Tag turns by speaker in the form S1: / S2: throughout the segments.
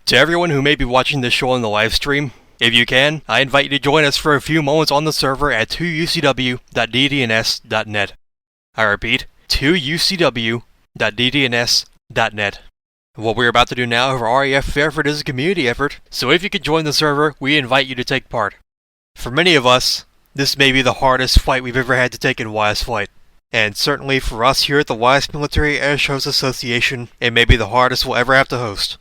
S1: To everyone who may be watching this show on the live stream, if you can, I invite you to join us for a few moments on the server at 2ucw.ddns.net. I repeat, 2ucw.ddns.net. What we're about to do now for RIAT Fairford is a community effort, so if you could join the server, we invite you to take part. For many of us, this may be the hardest flight we've ever had to take in YSFlight. And certainly for us here at the YS Military Air Shows Association, it may be the hardest we'll ever have to host.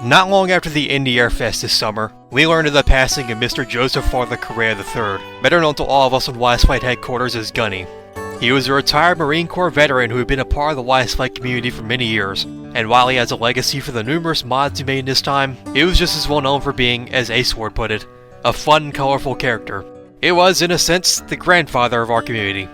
S1: Not long after the Indy Air Fest this summer, we learned of the passing of Mr. Joseph Father Correia III, better known to all of us on YSFlight headquarters as Gunny. He was a retired Marine Corps veteran who had been a part of the YSFlight community for many years, and while he has a legacy for the numerous mods he made in his time, he was just as well known for being, as Aceward put it, a fun, colorful character. It was, in a sense, the grandfather of our community.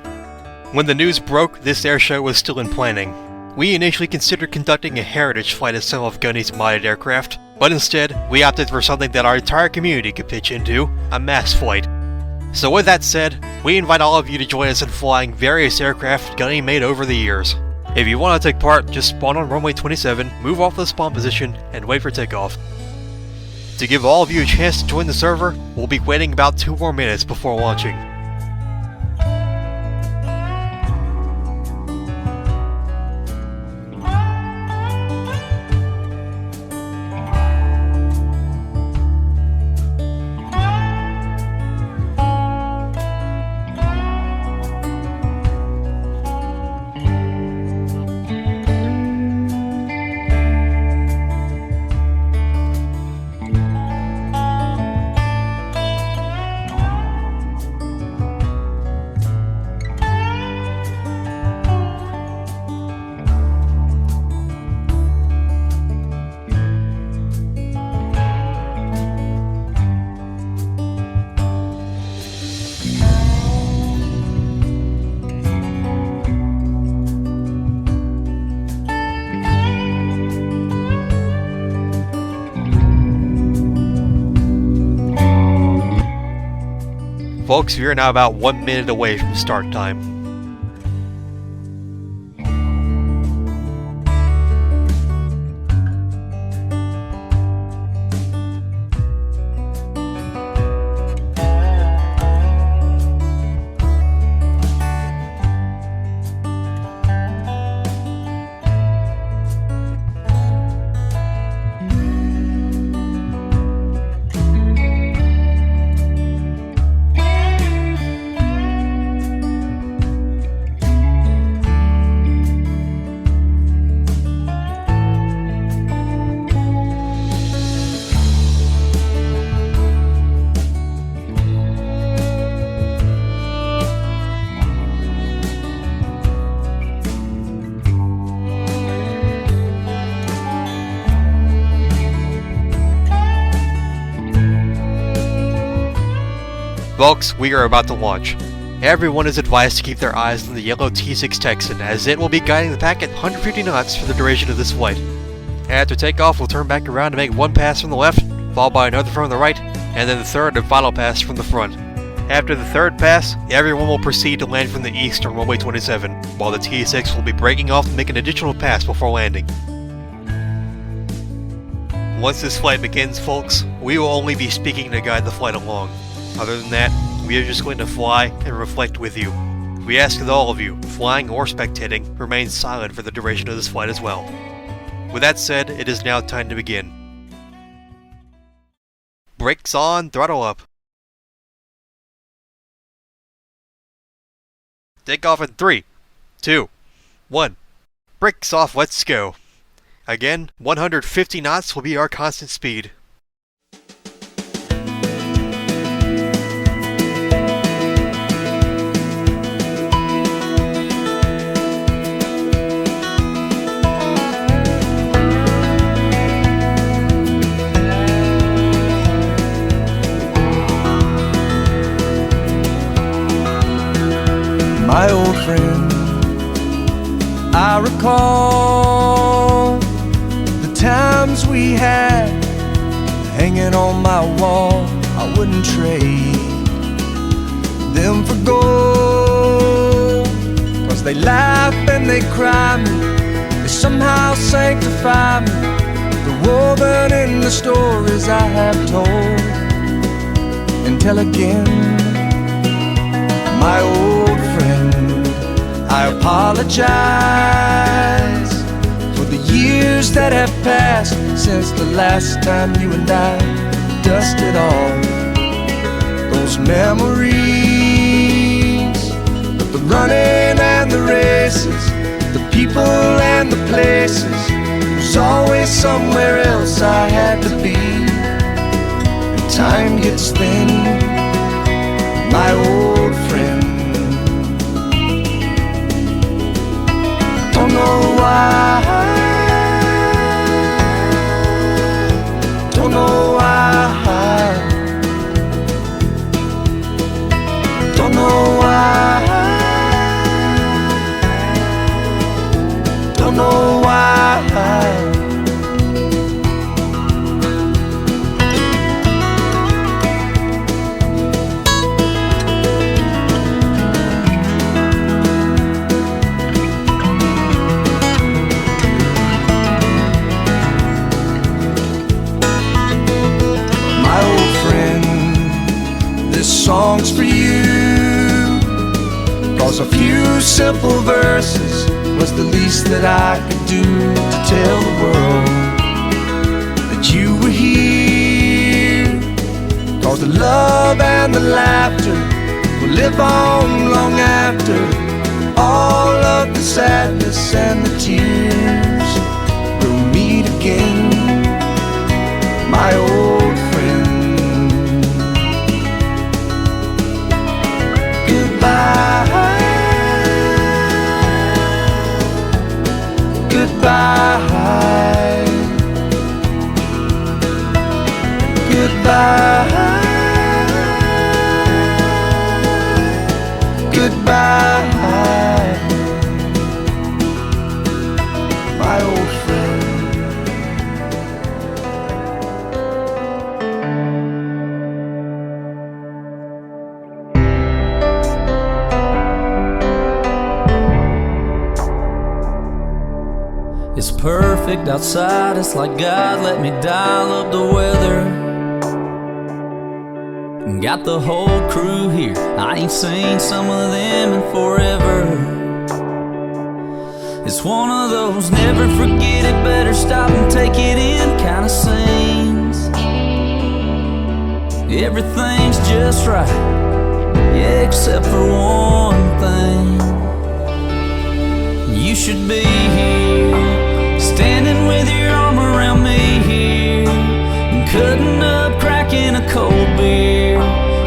S1: When the news broke this airshow was still in planning. We initially considered conducting a heritage flight of some of Gunny's modded aircraft, but instead, we opted for something that our entire community could pitch into, a mass flight. So with that said, we invite all of you to join us in flying various aircraft Gunny made over the years. If you want to take part, just spawn on runway 27, move off the spawn position, and wait for takeoff. To give all of you a chance to join the server, we'll be waiting about 2 more minutes before launching. Folks, we are now about 1 minute away from start time. Folks, we are about to launch. Everyone is advised to keep their eyes on the yellow T6 Texan, as it will be guiding the pack at 150 knots for the duration of this flight. After takeoff, we'll turn back around to make one pass from the left, followed by another from the right, and then the third and final pass from the front. After the third pass, everyone will proceed to land from the east on runway 27, while the T6 will be breaking off to make an additional pass before landing. Once this flight begins, folks, we will only be speaking to guide the flight along. Other than that, we are just going to fly and reflect with you. We ask that all of you, flying or spectating, remain silent for the duration of this flight as well. With that said, it is now time to begin. Brakes on, throttle up. Take off in 3, 2, 1. Brakes off, let's go. Again, 150 knots will be our constant speed.
S2: My old friend, I recall the times we had hanging on my wall. I wouldn't trade them for gold, 'cause they laugh and they cry me, they somehow sanctify me. the stories I have told and tell again. My old friend, I apologize for the years that have passed since the last time you and I dusted off those memories of the running and the races, the people and the places. There's always somewhere else I had to be, and time gets thin. My old friend, don't know why, don't know why, don't know why, don't know why. Songs for you, 'cause a few simple verses was the least that I could do to tell the world that you were here. 'Cause the love and the laughter will live on long after all of the sadness and the tears. We'll meet again, my old friend. Goodbye, goodbye, goodbye, my old friend.
S3: It's perfect outside, it's like God let me dial up the weather. Got the whole crew here, I ain't seen some of them in forever. It's one of those never forget it, better stop and take it in kind of scenes. Everything's just right, yeah, except for one thing. You should be here, standing with your arm around me here, and cutting up, cracking a cold beer,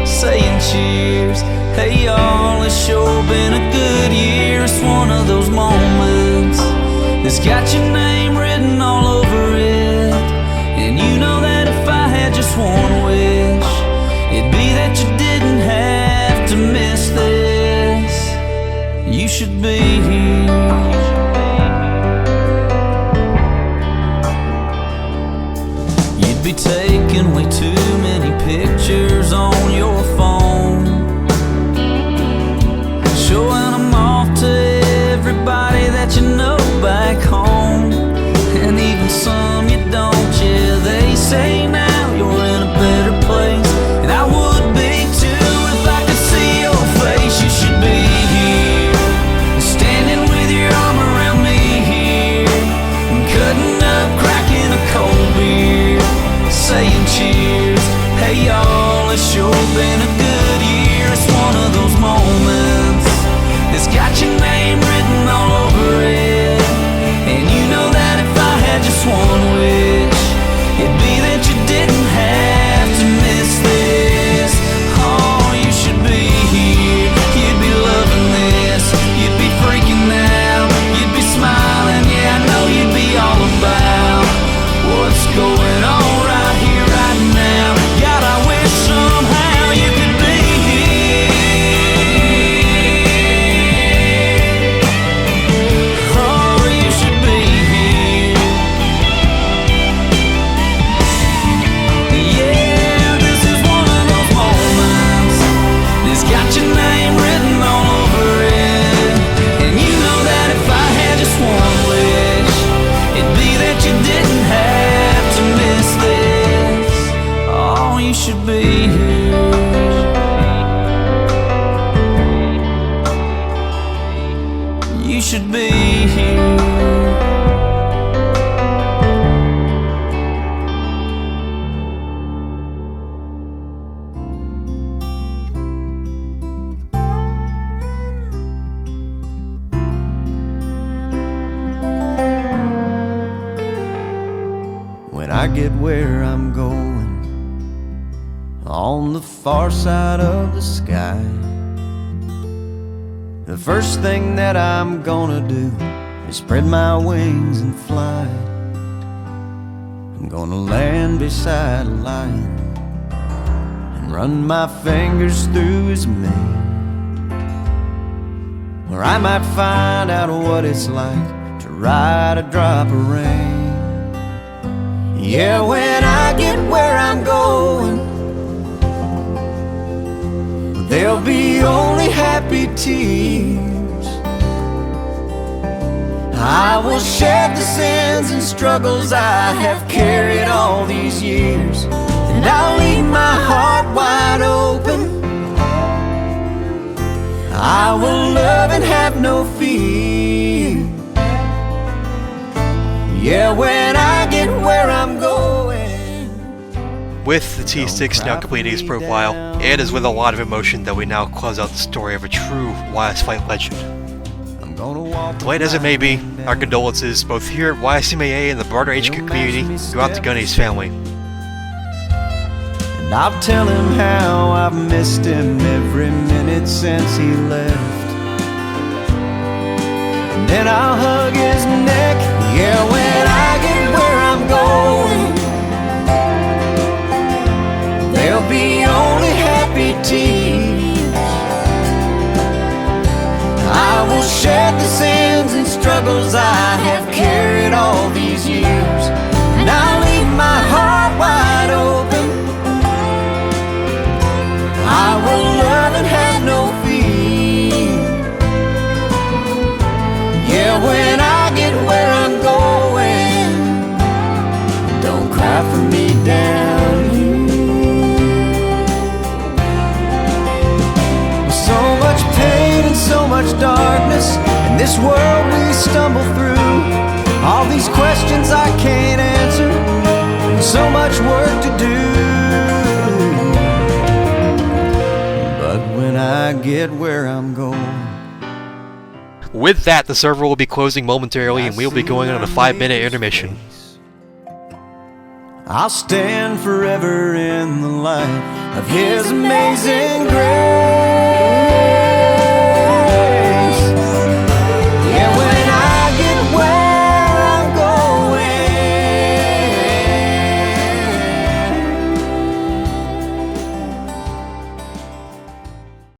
S3: saying cheers. Hey y'all, it's sure been a good year. It's one of those moments that's got your name written all over it. And you know that if I had just one wish, it'd be that you didn't have to miss this. You should be here. Be taking way too many pictures on your phone, showing them off to everybody that you know back home, and even some you don't. Yeah, they say now you're in a better place, and I would be too if I could see your face. You should be here, standing
S2: I get where I'm going, on the far side of the sky, the first thing that I'm gonna do is spread my wings and fly. I'm gonna land beside a lion and run my fingers through his mane, where I might find out what it's like to ride a drop of rain. Yeah, when I get where I'm going, there'll be only happy tears. I will shed the sins and struggles I have carried all these years, and I'll leave my heart wide open. I will love and have no fear. Yeah, when I get where I'm going.
S1: With the T6 now completing his profile, and is with a lot of emotion that we now close out the story of a true YSFlight legend. Delayed as it may be, our condolences both here at YSMAA and the broader HQ community go out to Gunny's family.
S2: And I'll tell him how I've missed him every minute since he left. And then I'll hug his neck. Yeah, when I get where I'm going, there'll be only happy tears. I will shed the sins and struggles I have carried all these years, and I'll leave my heart wide open. I will love and have no fear. Yeah, when I get where I'm going, don't cry for me down here. With so much pain and so much darkness in this world we stumble through, all these questions I can't answer, and so much work to do. When I get where I'm going.
S1: With that, the server will be closing momentarily and we'll be going on a 5-minute intermission.
S2: I'll stand forever in the light of His amazing grace.